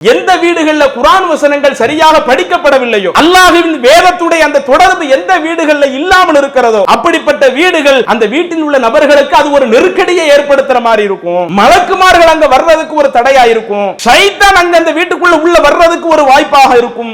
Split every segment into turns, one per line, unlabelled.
எந்த வீடுகள்ல குர்ஆன் வசனங்கள் சரியாக படிக்கப்படவில்லையோ, அல்லாஹ்வின் வேதத்துடைய அந்த தொடர்பு எந்த வீடுகள்ல இல்லாமல் இருக்கிறதோ, அப்படிப்பட்ட வீடுகள் அந்த வீட்டில் உள்ள நபர்களுக்கு அது ஒரு நெருக்கடியை ஏற்படுத்துற மாதிரி இருக்கும். மலக்குமார்கள் அங்க வர்றதுக்கு ஒரு தடையா இருக்கும். ஷைத்தான் அங்க அந்த வீட்டுக்குள்ள உள்ள வர்றதுக்கு ஒரு வாய்ப்பாக இருக்கும்.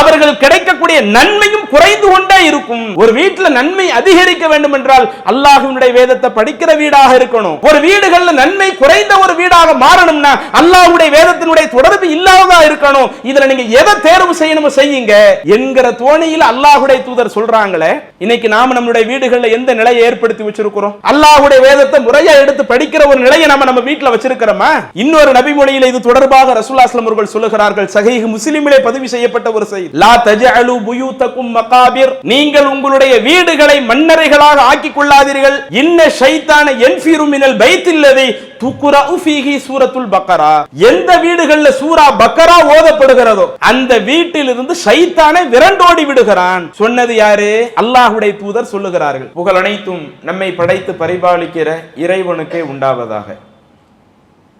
அவர்கள் கிடைக்கக்கூடிய நன்மையும் குறைந்து கொண்டே இருக்கும். ஒரு வீட்டில் நன்மை அதிகரிக்க வேண்டும் என்றால் அல்லாஹ்வினுடைய வேதத்தை படிக்கிற வீடாக இருக்கணும். ஒரு வீடுகள்ல நன்மை குறைந்த ஒரு வீடாக மாறணும்னா அல்லாஹ்வுடைய வேதத்தினுடைய தொடர்பு இல்லாததா இருக்கணும். இதுல நீங்க எதை தேர்வு செய்யணுமோ செய்யுங்க என்கிற தோணியில் அல்லாஹ்வுடைய தூதர் சொல்றாங்களே. இன்னைக்கு நாம நம்முடைய வீடுகள்ல எந்த நிலையை ஏற்படுத்தி வச்சிருக்கிறோம்? அல்லாஹ்வுடைய வேதத்தை முறையா எடுத்து படிக்கிற ஒரு நிலையை நம்ம வீட்டுல வச்சிருக்கிறோமா? இன்னொரு நபிமொழியில இது தொடர்பாக ரசூலுல்லாஹி ஸல்லல்லாஹு அலைஹி வஸல்லம் அவர்கள் சொல்லுகிறார்கள். சஹீஹ் முஸ்லிமிலே பதிவு செய்யப்பட்ட ஒரு செய்தி. லா தஜஅலு புயூதகும் மகாபிர், நீங்கள் உங்களுடைய வீடுகளை மண்ணறைகளாக ஆக்கிக் கொள்ளாதீர்கள். இன்ன ஷைத்தான யன்ஃபிரு மினல் பைத்தில்லதி துக்ரஉ ஃபீஹி சூரத்துல் பக்கரா, எந்த வீடுகள்ல சூரா பக்கரா ஓதப்படுகிறதோ அந்த வீட்டிலிருந்து ஷைத்தானை விரண்டோடி விடுகிறான். சொன்னது யாரு? அல்லாஹ்வுடைய தூதர் சொல்லுகிறார்கள். புகழ் அனைத்தும் நம்மை படைத்து பரிபாலிக்கிற இறைவனுக்கே உண்டாவதாக.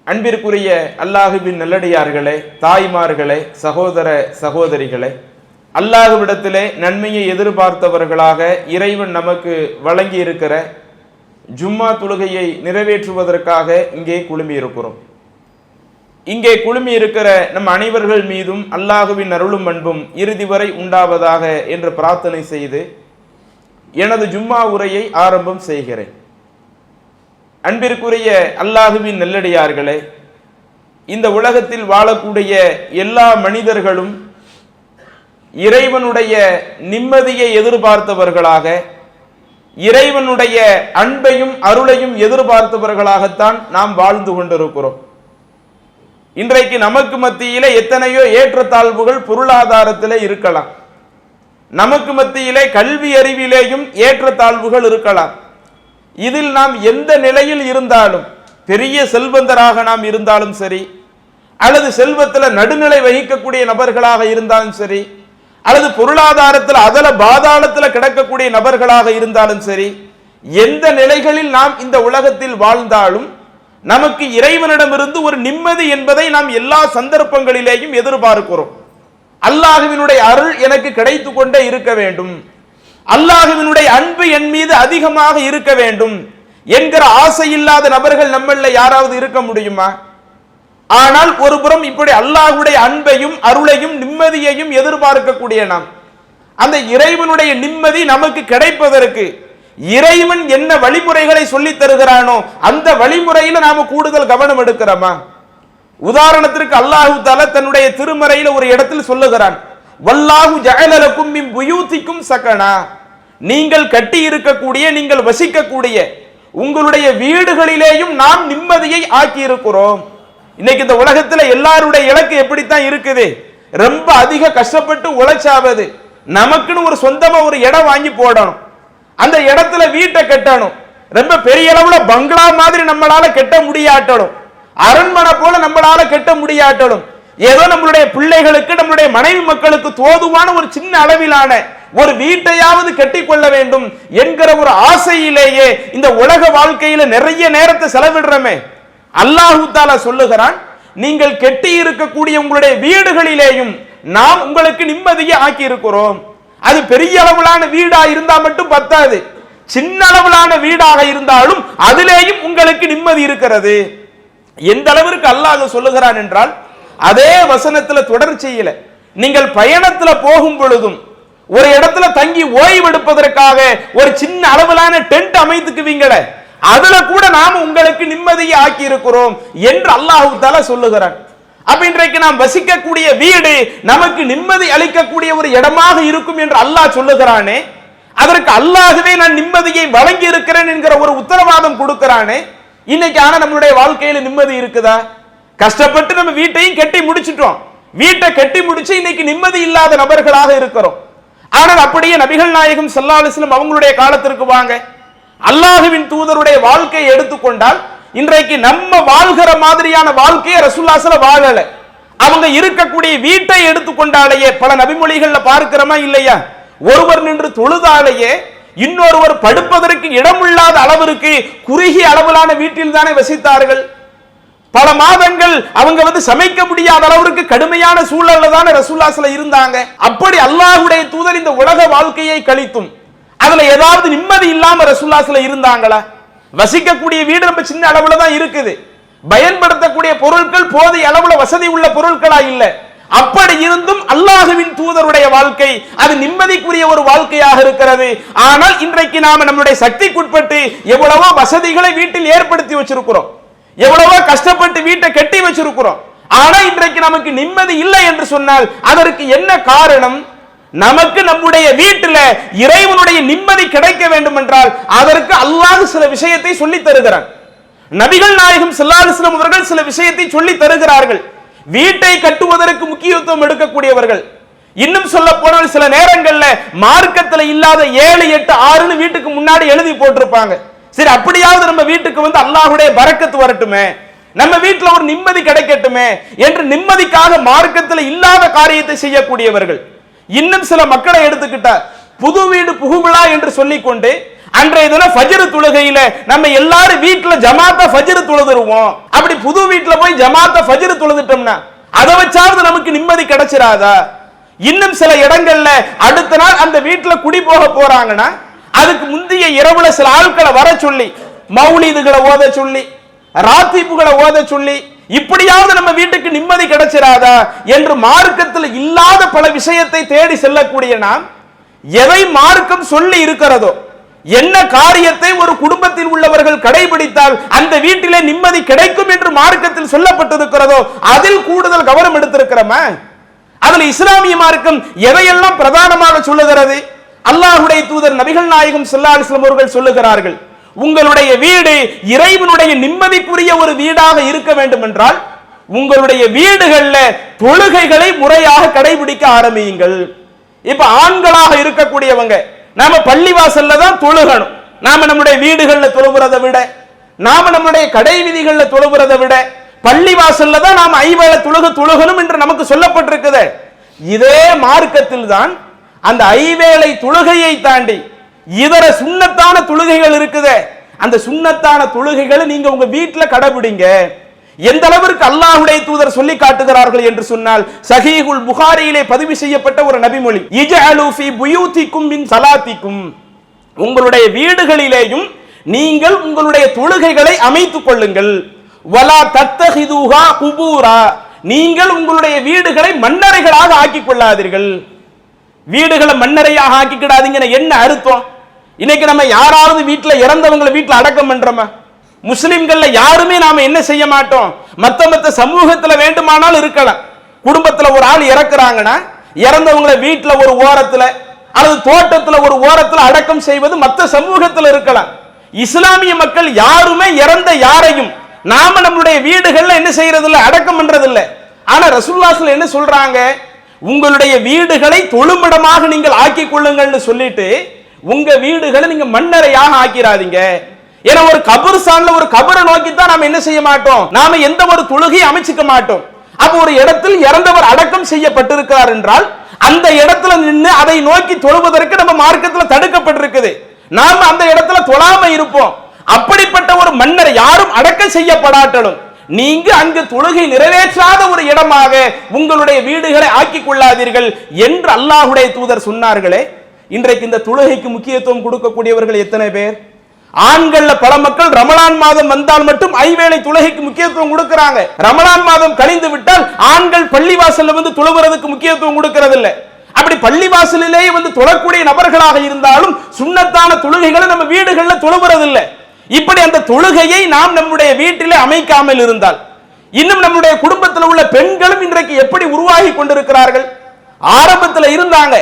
அன்பிற்குரிய அல்லாஹ்வின் நல்லடியார்களே, தாய்மார்களே, சகோதர சகோதரிகளே, அல்லாஹ்விடத்திலே நன்மையை எதிர்பார்த்தவர்களாக இறைவன் நமக்கு வழங்கி இருக்கிற ஜும்மா தொழுகையை நிறைவேற்றுவதற்காக இங்கே குழுமி இருக்கிறோம். இங்கே குழுமி இருக்கிற நம் அனைவர்கள் மீதும் அல்லாஹ்வின் அருளும் அன்பும் இறுதி வரை உண்டாவதாக என்று பிரார்த்தனை செய்து எனது ஜும்மா உரையை ஆரம்பம் செய்கிறேன். அன்பிற்குரிய அல்லாஹ்வின் நல்லடியார்களே, இந்த உலகத்தில் வாழக்கூடிய எல்லா மனிதர்களும் இறைவனுடைய நிம்மதியை எதிர்பார்த்தவர்களாக, இறைவனுடைய அன்பையும் அருளையும் எதிர்பார்த்தவர்களாகத்தான் நாம் வாழ்ந்து கொண்டிருக்கிறோம். இன்றைக்கு நமக்கு மத்தியிலே எத்தனையோ ஏற்றத்தாழ்வுகள் பொருளாதாரத்திலே இருக்கலாம். நமக்கு மத்தியிலே கல்வி அறிவிலேயும் ஏற்றத்தாழ்வுகள் இருக்கலாம். இதில் நாம் எந்த நிலையில் இருந்தாலும், பெரிய செல்வந்தராக நாம் இருந்தாலும் சரி, அல்லது செல்வத்தில் நடுநிலை வகிக்கக்கூடிய நபர்களாக இருந்தாலும் சரி, அல்லது பொருளாதாரத்தில் அதல பாதாளத்தில் கிடக்கக்கூடிய நபர்களாக இருந்தாலும் சரி, எந்த நிலைகளில் நாம் இந்த உலகத்தில் வாழ்ந்தாலும் நமக்கு இறைவனிடமிருந்து ஒரு நிம்மதி என்பதை நாம் எல்லா சந்தர்ப்பங்களிலேயும் எதிர்பார்க்கிறோம். அல்லாஹ்வினுடைய அருள் எனக்கு கிடைத்து கொண்டே இருக்க வேண்டும், அல்லாஹ்வினுடைய அன்பு என் மீது அதிகமாக இருக்க வேண்டும் என்கிற ஆசை இல்லாத நபர்கள் நம்மள யாராவது இருக்க முடியுமா? ஆனால் ஒரு புறம் இப்படி அல்லாஹ்வுடைய அன்பையும் அருளையும் நிம்மதியையும் எதிர்பார்க்கக்கூடிய நாம், அந்த இறைவனுடைய நிம்மதி நமக்கு கிடைப்பதற்கு இறைவன் என்ன வழிமுறைகளை சொல்லி தருகிறானோ அந்த வழிமுறையில நாம கூடுதல் கவனம் எடுக்கிறோமா? உதாரணத்திற்கு அல்லாஹு தஆலா தன்னுடைய திருமறையில ஒரு இடத்தில் சொல்லுகிறான், வல்லாஹு ஜஅல லக்கும் மின் புயூதிக்கும் சகனா, நீங்கள் கட்டி இருக்கக்கூடிய, நீங்கள் வசிக்கக்கூடிய உங்களுடைய வீடுகளிலேயும் நாம் நிம்மதியை ஆக்கி இருக்கிறோம். இன்னைக்கு இந்த உலகத்துல எல்லாருடைய இலக்கு எப்படித்தான் இருக்குது? ரொம்ப அதிக கஷ்டப்பட்டு உழைச்சாவது, நமக்குன்னு ஒரு சொந்தமா ஒரு இடம் வாங்கி போடணும், அந்த இடத்துல வீட்டை கட்டணும், ரொம்ப பெரிய அளவுல பங்களா மாதிரி நம்மளால கட்ட முடியாட்டணும், அரண்மனை போல நம்மளால கட்ட முடியாட்டணும், ஏதோ நம்மளுடைய பிள்ளைகளுக்கு நம்மளுடைய மனைவி மக்களுக்கு தோதுவான ஒரு சின்ன அளவிலான ஒரு வீட்டையாவது கட்டி கொள்ள வேண்டும் என்கிற ஒரு ஆசையிலேயே இந்த உலக வாழ்க்கையில நிறைய நேரத்தை செலவிடுறோமே. அல்லாஹு தஆலா சொல்லுகிறான், நீங்கள் கட்டி இருக்கக்கூடிய உங்களுடைய வீடுகளிலேயும் நாம் உங்களுக்கு நிம்மதியை ஆக்கி இருக்கிறோம். அது பெரிய அளவிலான வீடா இருந்தா மட்டும் பத்தாது, சின்ன அளவிலான வீடாக இருந்தாலும் அதிலேயும் உங்களுக்கு நிம்மதி இருக்கிறது. எந்த அளவிற்கு அல்லாஹ் சொல்லுகிறான் என்றால், அதே வசனத்துல தொடர்ச்சியில நீங்கள் பயணத்துல போகும் பொழுதும் ஒரு இடத்துல தங்கி ஓய்வெடுப்பதற்காக ஒரு சின்ன அளவிலான டென்ட் அமைத்துக்குவீங்களே, அதுல கூட நாம் உங்களுக்கு நிம்மதியை ஆக்கி இருக்கிறோம் என்று அல்லாஹ் தஆலா சொல்லுகிறான். அப்ப இன்றைக்கு நாம் வசிக்கக்கூடிய வீடு நமக்கு நிம்மதி அளிக்கக்கூடிய ஒரு இடமாக இருக்கும் என்று அல்லாஹ் சொல்லுகிறானே, அதற்கு அல்லாஹ்வே நான் நிம்மதியை வழங்கி இருக்கிறேன் என்கிற ஒரு உத்தரவாதம் கொடுக்கிறானே. இன்னைக்கு ஆனா நம்மளுடைய வாழ்க்கையில நிம்மதி இருக்குதா? கஷ்டப்பட்டு நம்ம வீட்டையும் கட்டி முடிச்சிட்டோம், வீட்டை கட்டி முடிச்சு இன்னைக்கு நிம்மதி இல்லாத நபர்களாக இருக்கிறோம். ஆனால் அப்படியே நபிகள் நாயகம் ஸல்லல்லாஹு அலைஹி வஸல்லம் அவங்களுடைய காலத்திற்கு வாங்க, அல்லாஹ்வின் தூதருடைய வாழ்க்கையை எடுத்துக்கொண்டால் இன்றைக்கு நம்ம வாழ்கிற மாதிரியான வாழ்க்கையை ரசூலுல்லாஹி ஸல்லல்லாஹு அலைஹி வஸல்லம் வாழல. அவங்க இருக்கக்கூடிய வீட்டை எடுத்துக்கொண்டாலேயே பல நபிமொழிகள்ல பார்க்கிறோமா இல்லையா? ஒருவர் நின்று தொழுதாலேயே இன்னொருவர் படுப்பதற்கு இடமில்லாத அளவிற்கு குறுகிய அளவிலான வீட்டில் தானே வசித்தார்கள். பல மாதங்கள் அவங்க சமைக்க முடியாத அளவுக்கு கடுமையான சூழல்ல தான் ரசூலுல்லாஹ் இருந்தாங்க. அப்படி அல்லாஹ்வுடைய தூதர் இந்த உலக வாழ்க்கையை கழித்தும் அதுல ஏதாவது நிம்மதி இல்லாம ரசூலுல்லாஹ் இருந்தாங்களா? வசிக்கக்கூடிய வீடு நம்ம சின்ன அளவுல தான் இருக்குது, பயன்படுத்தக்கூடிய பொருட்கள் போதிய அளவுல வசதி உள்ள பொருட்களா இல்ல. அப்படி இருந்தும் அல்லாஹ்வின் தூதருடைய வாழ்க்கை அது நிம்மதிக்குரிய ஒரு வாழ்க்கையாக இருக்கிறது. ஆனால் இன்றைக்கு நாம நம்முடைய சக்திக்குட்பட்டு எவ்வளவோ வசதிகளை வீட்டில் ஏற்படுத்தி வச்சிருக்கிறோம், எவ்வளவோ கஷ்டப்பட்டு வீட்டை கட்டி வச்சிருக்கிறோம். ஆனா இன்றைக்கு நமக்கு நிம்மதி இல்லை என்று சொன்னால் அதற்கு என்ன காரணம்? நமக்கு நம்முடைய வீட்டில் இறைவனுடைய நிம்மதி கிடைக்க வேண்டும் என்றால் அதற்கு அல்லாஹ் சில விஷயத்தை சொல்லி தருகிறான். நபிகள் நாயகம் ஸல்லல்லாஹு அலைஹி வஸல்லம் அவர்கள் சில விஷயத்தை சொல்லி தருகிறார்கள். வீட்டை கட்டுவதற்கு முக்கியத்துவம் எடுக்கக்கூடியவர்கள். இன்னும் சொல்ல போனால் சில நேரங்கள்ல மார்க்கத்துல இல்லாத 7, 8, 6 வீட்டுக்கு முன்னாடி எழுதி போட்டிருப்பாங்க. சரி, அப்படியாவது நம்ம வீட்டுக்கு அல்லாஹ்வுடைய பரக்கத்து வரட்டுமே, நம்ம வீட்டுல ஒரு நிம்மதி கிடைக்கட்டுமே என்று நிம்மதிக்காக மார்க்கத்துல இல்லாத காரியத்தை செய்யக்கூடியவர்கள். இன்னும் சில மக்களை எடுத்துக்கிட்டா புது வீடு புகுவிழா என்று சொல்லிக்கொண்டு அன்றைய தினம் ஃபஜ்ர் தொழுகையில நம்ம எல்லாரும் வீட்டுல ஜமாத்தா ஃபஜ்ர் தொழுதுருவோம். அப்படி புது வீட்டுல போய் ஜமாத்தா ஃபஜ்ர் தொழுதுட்டோம்னா அதை வச்சாவது நமக்கு நிம்மதி கிடைச்சிராதா? இன்னும் சில இடங்கள்ல அடுத்த நாள் அந்த வீட்டுல குடி போக போறாங்கன்னா அதுக்கு முந்தைய இரவுல சில ஆட்களை வர சொல்லி மௌலிதுகளை ஓத சொல்லி ராத்திபுகளை ஓத சொல்லி இப்படியாவது நம்ம வீட்டுக்கு நிம்மதி கிடைச்சிராதா என்று மார்க்கத்தில் இல்லாத பல விஷயத்தை தேடி செல்லக்கூடிய நாம் எதை மார்க்கம் சொல்லி இருக்கிறதோ, என்ன காரியத்தை ஒரு குடும்பத்தில் உள்ளவர்கள் கடைபிடித்தால் அந்த வீட்டிலே நிம்மதி கிடைக்கும் என்று மார்க்கத்தில் சொல்லப்பட்டிருக்கிறதோ அதில் கூடுதல் கவனம் எடுத்திருக்கிறோமா? அதுல இஸ்லாமிய மார்க்கம் எதையெல்லாம் பிரதானமாக சொல்லுகிறது? அல்லாஹ்வுடைய தூதர் நபிகள் நாயகம் ஸல்லல்லாஹு அலைஹி வஸல்லம் அவர்கள் சொல்லுகிறார்கள், உங்களுடைய வீடு இறைவனுடைய நிம்மதிக்குரிய ஒரு வீடாக இருக்க வேண்டும் என்றால் உங்களுடைய வீடுகள்ல தொழுகைகளை முறையாக கடைபிடிக்க ஆரம்பியுங்கள். இப்ப ஆண்களாக இருக்கக்கூடியவங்க நாம பள்ளிவாசல்ல தான் தொழுகணும். நாம நம்முடைய வீடுகள்ல தொழுகிறதை விட, நாம நம்முடைய கடை விதிகள்ல தொழுகிறதை விட பள்ளிவாசல்ல தான் நாம ஐவேளை தொழுகணும் என்று நமக்கு சொல்லப்பட்டிருக்குது. இதே மார்க்கத்தில் தான் அந்த ஐவேளை தொழுகையை தாண்டி இதர சுன்னத்தான தொழுகைகள் இருக்குது. அந்த சுன்னத்தான தொழுகைகளை நீங்க உங்க வீட்டுல கடைபிடிங்க. எந்த அளவிற்கு அல்லாஹ்வுடைய தூதர் சொல்லி காட்டுகிறார்கள் என்று சொன்னால் சஹீஹுல் புகாரியிலே பதிவு செய்யப்பட்ட ஒரு நபிமொழி, இஜஅலு ஃபீ புயூதிக்கும் மின் ஸலாத்திக்கும், உங்களுடைய வீடுகளிலேயும் நீங்கள் உங்களுடைய தொழுகைகளை அமைத்துக் கொள்ளுங்கள். வலா தத்தஹிதுஹா குபூரா, நீங்கள் உங்களுடைய வீடுகளை மண்ணறைகளாக ஆக்கிக் கொள்ளாதீர்கள். வீடுகளை மண்ணறையாக ஆக்கிக்கிடாதீங்க. என்ன அர்த்தம்? இன்னைக்கு நம்ம யாராவது வீட்டுல இறந்தவங்களை வீட்டுல அடக்கம் பண்றோமா? முஸ்லிம்கள்ல யாருமே நாம என்ன செய்ய மாட்டோம், மத்த சமூகத்துல வேண்டுமானால் இருக்கலாம். குடும்பத்துல ஒரு ஆள் இறக்குறாங்கன்னா இறந்தவங்களை வீட்டுல ஒரு ஓரத்துல அல்லது தோட்டத்துல ஒரு ஓரத்துல அடக்கம் செய்வது மற்ற சமூகத்துல இருக்கலாம். இஸ்லாமிய மக்கள் யாருமே இறந்த யாரையும் நாம நம்முடைய வீடுகள்ல என்ன செய்யறது இல்ல, அடக்கம் பண்றது இல்ல. ஆனா ரசூலுல்லாஹ் என்ன சொல்றாங்க, உங்களுடைய வீடுகளை தொழுமிடமாக நீங்கள் ஆக்கிக் கொள்ளுங்கள்னு சொல்லிட்டு உங்க வீடுகளை நீங்க மண்ணறையாக ஆக்கிறாதீங்க. ஏன்னா ஒரு கபர்ஸ்தான்ல ஒரு கபரை நோக்கி தான் நாம என்ன செய்ய மாட்டோம், நாம எந்த ஒரு தொழுகையை அமைச்சுக்க மாட்டோம். அப்ப ஒரு இடத்தில் இறந்தவர் அடக்கம் செய்யப்பட்டிருக்கிறார் என்றால் அந்த இடத்துல நின்று அதை நோக்கி தொழுவதற்கு நம்ம மார்க்கத்துல தடுக்கப்பட்டிருக்குது. நாம அந்த இடத்துல தொழாம இருப்போம். அப்படிப்பட்ட ஒரு மன்னர் யாரும் அடக்கம் செய்யப்படாட்டலும் நீங்க அங்கு தொழுகை நிறைவேற்றாத ஒரு இடமாக உங்களுடைய வீடுகளை ஆக்கிக் கொள்ளாதீர்கள் என்று அல்லாஹ்வுடைய தூதர் சொன்னார்களே. இன்றைக்கு இந்த தொழுகைக்கு முக்கியத்துவம் கொடுக்கக்கூடியவர்கள் எத்தனை பேர்? ஆண்கள்ல பல மக்கள் ரமலான் மாதம் வந்தால் மட்டும் ஐவேளை தொழுகைக்கு முக்கியத்துவம் கொடுக்கிறாங்க. ரமலான் மாதம் கழிந்து விட்டால் ஆண்கள் பள்ளிவாசல்ல தொழுகிறதுக்கு முக்கியத்துவம் கொடுக்கிறது இல்லை. அப்படி பள்ளிவாசலிலேயே தொழக்கூடிய நபர்களாக இருந்தாலும் சுன்னத்தான தொழுகைகளை நம்ம வீடுகள்ல தொழுகிறது இல்லை. இப்படி அந்த தொழுகையை நாம் நம்முடைய வீட்டிலே அமைக்காமல் இருந்தால், இன்னும் நம்முடைய குடும்பத்தில் உள்ள பெண்களும் இன்றைக்கு எப்படி உருவாகி கொண்டிருக்கிறார்கள்? ஆரம்பத்தில் இருந்தாங்க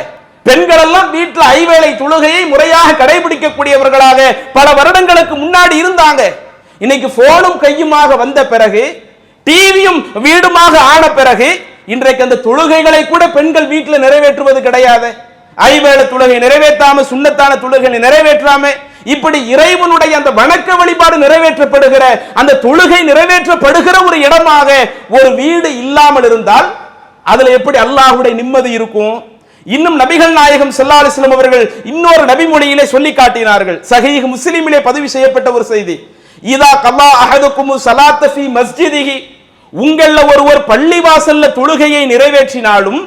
பெண்கள் எல்லாம் வீட்டில் ஐவேளை தொழுகையை முறையாக கடைபிடிக்கக்கூடியவர்களாக பல வருடங்களுக்கு முன்னாடி இருந்தாங்க. இன்னைக்கு போனும் கையுமாக வந்த பிறகு, டிவியும் வீடுமாக ஆன பிறகு இன்றைக்கு அந்த தொழுகைகளை கூட பெண்கள் வீட்டில் நிறைவேற்றுவது கிடையாது. ஐவேளை தொழுகை நிறைவேற்றாம சுன்னத்தான தொழுகைகளை நிறைவேற்றாம இப்படி இறைவனுடைய அந்த வணக்க வழிபாடு நிறைவேற்றப்படுகிற அந்த தொழுகை நிறைவேற்றப்படுகிற ஒரு இடமாக ஒரு வீடு இல்லாமல் இருந்தால் அதுல எப்படி அல்லாஹ்வுடைய நிம்மதி இருக்கும்? இன்னும் நபிகள் நாயகம் ஸல்லல்லாஹு அலைஹி வஸல்லம் அவர்கள் இன்னொரு நபிமொழியிலே சொல்லி காட்டினார்கள். சஹீஹ் முஸ்லிமிலே பதிவு செய்யப்பட்ட ஒரு செய்தி, இதா கல்லா அஹதுக்கும் ஸலாத்த ஃபீ மஸ்ஜிதிஹி, உங்கள ஒருவர் பள்ளிவாசல்ல தொழுகையை நிறைவேற்றினாலும்,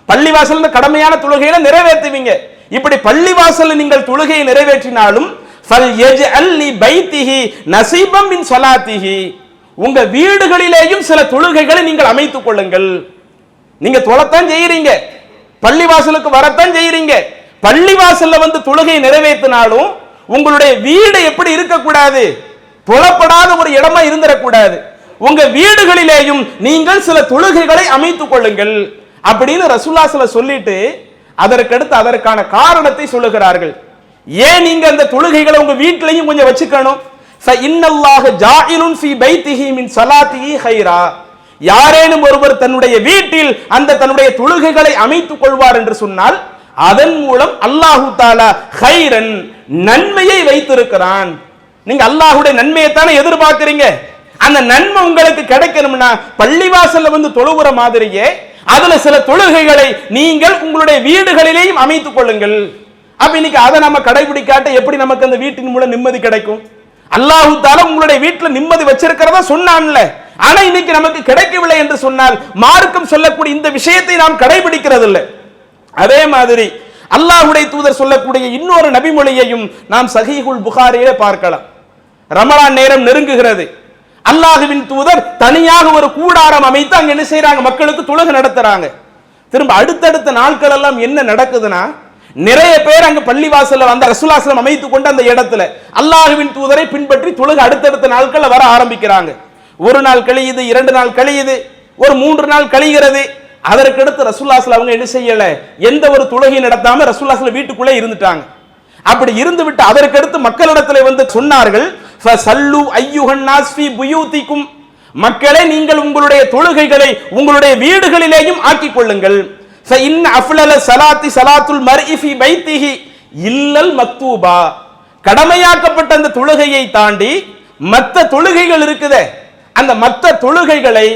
பள்ளிவாசல்ல கடமையான தொழுகையை நிறைவேற்றுவீங்க, இப்படி பள்ளிவாசல்ல நீங்கள் தொழுகையை நிறைவேற்றினாலும் ஃபல் யஜ்அல் லி பைத்திஹி நஸீபம் மின் ஸலாத்திஹி, உங்க வீடுகளிலேயும் சில தொழுகைகளை நீங்கள் அமைத்துக் கொள்ளுங்கள். நீங்க தொழத்தான் செய்யறீங்க, பள்ளிவாசலுக்கு வரத்தான் செய்யறீங்க, பள்ளிவாசல்ல வந்து தொழுகை நிறைவேற்றினாலும் உங்களுடைய வீடு எப்படி இருக்கக்கூடாது, தொழப்படாத ஒரு இடமா இருந்துடக்கூடாது. உங்க வீடுகளிலேயும் நீங்கள் சில தொழுகைகளை அமைத்துக் கொள்ளுங்கள் அப்படின்னு ரசூலுல்லாஹி ஸல்லல்லாஹு அலைஹி சொல்லிட்டு அதற்கடுத்து அதற்கான காரணத்தை சொல்லுகிறார்கள். ஏன் நீங்க அந்த தொழுகைகளை உங்க வீட்டிலையும் கொஞ்சம் வச்சுக்கணும்? ஃபஇன்னல்லாஹ ஜாஇலுன் ஃபீ பைத்திஹி மின் ஸலாத்திஹி கைரா, யாரேனும் ஒருவர் தன்னுடைய வீட்டில் அந்த தன்னுடைய தொழுகைகளை அமைத்துக் கொள்வார் என்று சொன்னால் அதன் மூலம் அல்லாஹு தஆலா கைரன் நன்மையை வைத்திருக்கிறான். நீங்க அல்லாஹ்வுடைய நன்மையை தானே எதிர்பார்க்கிறீங்க, அந்த நன்மை உங்களுக்கு கிடைக்கணும்னா பள்ளிவாசல்ல வந்து தொழுகிற மாதிரியே அதுல சில தொழுகைகளை நீங்கள் உங்களுடைய வீடுகளிலேயும் அமைத்துக் கொள்ளுங்கள். அப்ப இன்னைக்கு அதை நம்ம கடைபிடிக்காட்ட எப்படி நமக்கு அந்த வீட்டின் மூலம் நிம்மதி கிடைக்கும்? அல்லாஹ் தஆலா உங்களுடைய வீட்டுல நிம்மதி வச்சிருக்கிறதா சொன்னான்ல, ஆனா இன்னைக்கு நமக்கு கிடைக்கவில்லை என்று சொன்னால் மார்க்கம் சொல்லக்கூடிய இந்த விஷயத்தை நாம் கடைபிடிக்கிறது இல்லை. அதே மாதிரி அல்லாஹ்வுடைய தூதர் சொல்லக்கூடிய இன்னொரு நபிமொழியையும் நாம் சஹீஹுல் புகாரியிலே பார்க்கலாம். ரமலான் நேரம் நெருங்குகிறது, அல்லாஹ்வின் தூதர் தனியாக ஒரு கூடாரம் அமைத்து அங்க என்ன செய்யறாங்க, மக்களுக்கு தொழுகை நடத்துறாங்க. திரும்ப அடுத்தடுத்த நாட்கள் எல்லாம் என்ன நடக்குதுன்னா, நிறைய பேர் அங்க பள்ளிவாசல்ல வந்து ரசூலுல்லாஹி ஸல்லல்லாஹு அலைஹி அமைத்துக் கொண்டு அந்த இடத்துல அல்லாஹ்வின் தூதரை பின்பற்றி தொழுகை அடுத்தடுத்த நாட்கள்ல வர ஆரம்பிக்கிறாங்க. ஒரு நாள் கழியுது, 2 நாள் கழியுது, ஒரு 3 நாள் கழிகிறது. அதற்கடுத்து ரசூலுல்லாஹி ஸல்லல்லாஹு அலைஹி அவங்க என்ன செய்யல, எந்த ஒரு தொழுகை நடத்தாம ரசூலுல்லாஹி ஸல்லல்லாஹு அலைஹி வீட்டுக்குள்ளே இருந்துட்டாங்க. அப்படி இருந்து விட்டு அதற்கடுத்து மக்களிடத்துல வந்து சொன்னார்கள், ஃபஸல்லு அய்யுஹன் நாஸ் ஃபீ புயூதிக்கும், மக்களே நீங்கள் உங்களுடைய தொழுகைகளை உங்களுடைய வீடுகளிலேயும் ஆக்கிக் கொள்ளுங்கள். ஃபஇன் அஃலல ஸலாத்தி ஸலாத்துல் மர்இ ஃபீ பைத்திஹி இல்லல் மக்தூபா, கடமையாக்கப்பட்ட அந்த தொழுகையை தாண்டி மற்ற தொழுகைகள் இருக்குதே, அந்த மற்ற தொழுகைகளை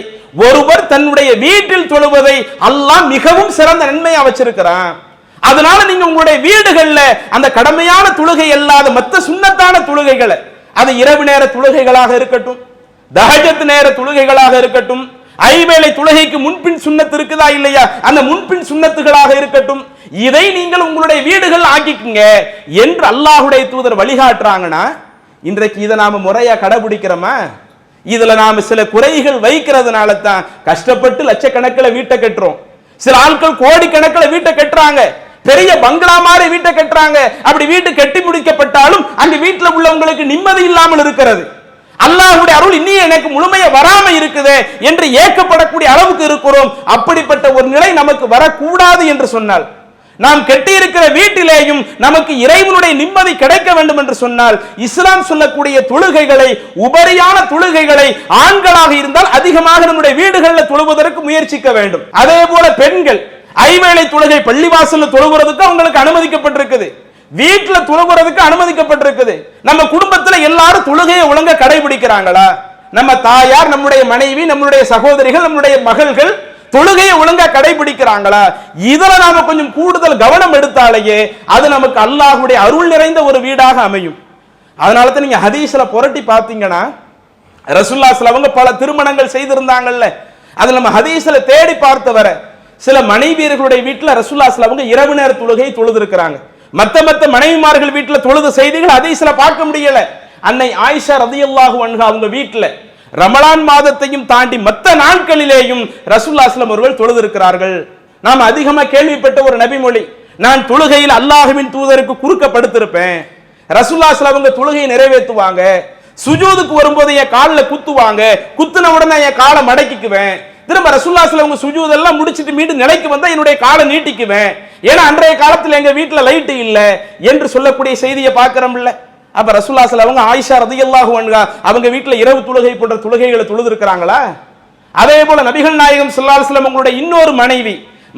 ஒருவர் தன்னுடைய வீட்டில் தொழுவதை அல்லாஹ் மிகவும் சிறந்த நன்மையா வச்சிருக்கிறான். அதனால நீங்க உங்களுடைய வீடுகள்ல அந்த கடமையான தொழுகை அல்லாத மற்ற சுன்னத்தான தொழுகைகளை, அது இரவு நேர தொழுகைகளாக இருக்கட்டும், தஹஜத் நேர தொழுகைகளாக இருக்கட்டும், ஐவேளை தொழுகைக்கு முன்பின் சுன்னத்து இருக்குதா இல்லையா, அந்த முன்பின் சுன்னத்துகளாக இருக்கட்டும், இதை நீங்கள் உங்களுடைய வீடுகள் ஆக்கிக்குங்க என்று அல்லாஹ்வுடைய தூதர் வழிகாட்டுறாங்கன்னா, இன்றைக்கு இதை நாம முறையா கடைபிடிக்கிறோமா? இதுல நாம சில குறைகள் வைக்கிறதுனால தான் கஷ்டப்பட்டு லட்சக்கணக்கில் வீட்டை கட்டுறோம். சில ஆட்கள் கோடிக்கணக்கில் வீட்டை கட்டுறாங்க, பெரிய பங்களா மாதிரி வீட்டை கட்டுறாங்க. அப்படி வீட்டு கட்டி முடிக்கப்பட்டாலும் அந்த வீட்டில் உள்ளவங்களுக்கு நிம்மதி இல்லாமல் இருக்கிறது. அல்லாஹ்வுடைய அருள் இன்னும் எனக்கு முழுமையா வராம இருக்குது என்று ஏக்கப்படக்கூடிய அளவுக்கு இருக்கிறோம். அப்படிப்பட்ட ஒரு நிலை நமக்கு வரக்கூடாது என்று சொன்னால், நாம் கட்டி இருக்கிற வீட்டிலேயும் நமக்கு இறைவனுடைய நிம்மதி கிடைக்க வேண்டும் என்று சொன்னால் இஸ்லாம் சொல்லக்கூடிய தொழுகைகளை, உபரியான தொழுகைகளை ஆண்களாக இருந்தால் அதிகமாக நம்முடைய வீடுகளில் தொழுவதற்கு முயற்சிக்க வேண்டும். அதே போல பெண்கள் ஐவேளை தொழுகை பள்ளிவாசல்ல தொழுகிறதுக்கு அவங்களுக்கு அனுமதிக்கப்பட்டிருக்குது, வீட்டுல தொழுகிறதுக்கு அனுமதிக்கப்பட்டிருக்குது. நம்ம குடும்பத்துல எல்லாரும் தொழுகையை ஒழுங்கா கடைபிடிக்கிறாங்களா? நம்ம தாயார், நம்முடைய மனைவி, நம்முடைய சகோதரிகள், நம்முடைய மகள்கள் தொழுகையை ஒழுங்கா கடைபிடிக்கிறாங்களா? இதுல நாம கொஞ்சம் கூடுதல் கவனம் எடுத்தாலேயே அது நமக்கு அல்லாஹ்வுடைய அருள் நிறைந்த ஒரு வீடாக அமையும். அதனால தான் நீங்க ஹதீஸ்ல புரட்டி பார்த்தீங்கன்னா ரசூலுல்லாஹி ஸல்லல்லாஹு அலைஹி பல திருமணங்கள் செய்திருந்தாங்கல்ல, அதுல நம்ம ஹதீஸ்ல தேடி பார்த்த வர சில மனைவியர்களுடைய வீட்டுல ரசூலுல்லாஹி ஸல்லல்லாஹு அலைஹி இரவு நேர தொழுகையை தொழுது இருக்கிறாங்க. மத்த மனைவிமார்கள் வீட்டுல தொழுத செய்திகள் ஹதீஸ்ல பார்க்க முடியல. அன்னை ஆயிஷா ரலியல்லாஹு அன்ஹா அவங்க வீட்டுல ரமலான் மாதத்தையும் தாண்டி மற்ற நாட்களிலேயும் ரசூலுல்லாஹி ஸல்லல்லாஹு அலைஹி அவர்கள் தொழுது இருக்கிறார்கள். நாம் அதிகமா கேள்விப்பட்ட ஒரு நபிமொழி, நான் தொழுகையில் அல்லாஹ்வின் தூதருக்கு குறுக்க படுத்திருப்பேன், ரசூலுல்லாஹி ஸல்லல்லாஹு அலைஹி தொழுகையை நிறைவேற்றுவாங்க, சுஜூதுக்கு வரும்போது என் காலில் குத்துவாங்க, குத்துன உடனே என் காலை மடக்கிக்குவேன், திரும்ப ரசூலுல்லாஹி ஸல்லல்லாஹு அலைஹி சுஜூத் எல்லாம் முடிச்சிட்டு மீண்டும் நிலைக்கு வந்தா என்னுடைய காலை நீட்டிக்குவேன், ஏன்னா அன்றைய காலத்தில் எங்க வீட்டுல லைட் இல்ல என்று சொல்லக்கூடிய செய்தியை பார்க்கிறோம்ல. அப்ப ரசூலுல்லாஹி ஸல்லல்லாஹு அலைஹி ஆயிஷா ரலியல்லாஹு அன்ஹா அவங்க வீட்டுல இரவு தொழுகை போன்ற தொழுகைகளை தொழுது இருக்கிறாங்களா? அதே போல நபிகள் நாயகம் ஸல்லல்லாஹு அலைஹி வஸல்லம் அவங்களுடைய இன்னொரு மனைவி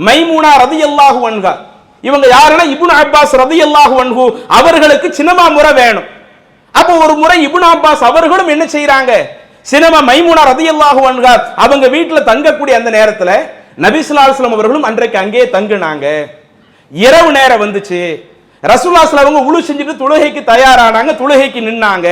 மைமூனா ரலியல்லாஹு அன்ஹா, இவங்க யாருன்னா இப்னு அப்பாஸ் ரலியல்லாஹு அன்ஹு அவர்களுக்கு சின்னமா முறை வேணும். அப்போ ஒரு முறை இப்னு அப்பாஸ் அவர்களும் என்ன செய்யறாங்க, சின்னமா மைமூனா ரலியல்லாஹு அன்ஹா அவங்க வீட்டுல தங்கக்கூடிய அந்த நேரத்துல நபி ஸல்லல்லாஹு அலைஹி வஸல்லம் அவர்களும் அன்றைக்கு அங்கே தங்குனாங்க. இரவு நேரம் வந்துச்சு, ரசூலுல்லாஹி ஸல்லல்லாஹு அலைஹி அவங்க உளு செஞ்சுட்டு தொழுகைக்கு தயாரானாங்க, தொழுகைக்கு நின்னாங்க.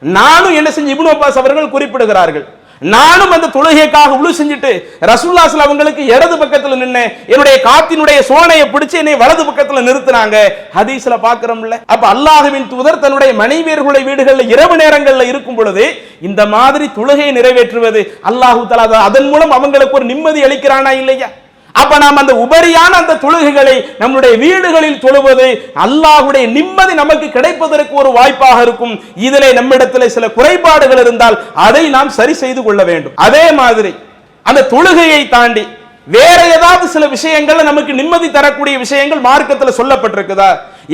நானும் என்ன செஞ்சு இப்னு அப்பாஸ் அவர்கள் குறிப்பிடுகிறார்கள், நானும் அந்த தொழுகைக்காக உழு செஞ்சுட்டு ரசூலுல்லாஹி ஸல்லல்லாஹு அவங்களுக்கு இடது பக்கத்துல நின்னு என்னுடைய காத்தினுடைய சோனையை பிடிச்சு என்னை வலது பக்கத்துல நிறுத்தினாங்க. ஹதீஸ்ல பாக்குறோம்ல. அப்ப அல்லாஹ்வின் தூதர் தன்னுடைய மனைவியர்களுடைய வீடுகள்ல இரவு நேரங்கள்ல இருக்கும் பொழுது இந்த மாதிரி தொழுகையை நிறைவேற்றுவது அல்லாஹ் தஆலா அதன் மூலம் அவங்களுக்கு ஒரு நிம்மதி அளிக்கிறானா இல்லையா? அப்ப நாம் அந்த உபரியான அந்த தொழுகைகளை நம்முடைய வீடுகளில் தொழுவது அல்லாஹ்வுடைய நிம்மதி நமக்கு கிடைப்பதற்கு ஒரு வாய்ப்பாக இருக்கும். இதிலே நம்மிடத்தில் சில குறைபாடுகள் இருந்தால் அதை நாம் சரி செய்து கொள்ள வேண்டும். அதே மாதிரி அந்த தொழுகையை தாண்டி வேற ஏதாவது சில விஷயங்கள் நமக்கு நிம்மதி தரக்கூடிய விஷயங்கள் மார்க்கத்தில் சொல்லப்பட்டிருக்குதா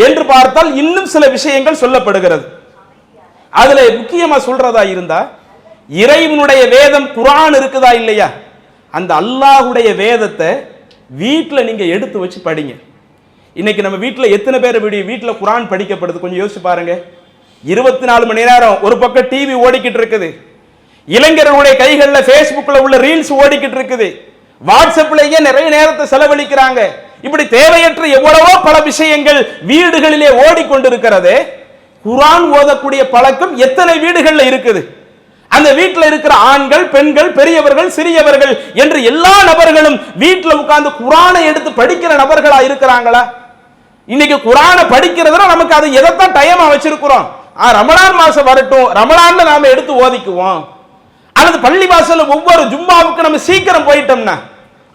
என்று பார்த்தால் இன்னும் சில விஷயங்கள் சொல்லப்படுகிறது. அதுல முக்கியமா சொல்றதா இருந்தா இறைவனுடைய வேதம் குர்ஆன் இருக்குதா இல்லையா, அந்த அல்லாஹ்வுடைய வேதத்தை வீட்டில் நீங்க எடுத்து வச்சு படிங்க. இன்னைக்கு நம்ம வீட்டில் எத்தனை பேர் வீட்டில் குர்ஆன் படிக்கப்படுது கொஞ்சம் யோசிச்சு பாருங்க. 24 மணி நேரம் ஒரு பக்கம் டிவி ஓடிக்கிட்டு இருக்குது, இளைஞர்களுடைய கைகளில் ஃபேஸ்புக்கில் உள்ள ரீல்ஸ் ஓடிக்கிட்டு இருக்குது, வாட்ஸ்அப்லேயே நிறைய நேரத்தை செலவழிக்கிறாங்க. இப்படி தேவையற்ற எவ்வளவோ பல விஷயங்கள் வீடுகளிலே ஓடிக்கொண்டிருக்கிறது. குர்ஆன் ஓதக்கூடிய பழக்கம் எத்தனை வீடுகளில் இருக்குது? அந்த வீட்டில் இருக்கிற ஆண்கள், பெண்கள், பெரியவர்கள், சிறியவர்கள் என்று எல்லா நபர்களும் வீட்டில் உட்கார்ந்து குர்ஆனை எடுத்து படிக்கிற நபர்களா இருக்கிறாங்களா? இன்னைக்கு குர்ஆனை படிக்கிறதுனா நமக்கு அது எதைத்தான் டைமா வச்சிருக்கிறோம். ரமலான் மாசம் வரட்டும், ரமலான்ல நாம எடுத்து ஓதிக்குவோம். அல்லது பள்ளி வாசல்ல ஒவ்வொரு ஜும்மாவுக்கு நம்ம சீக்கிரம் போயிட்டோம்னா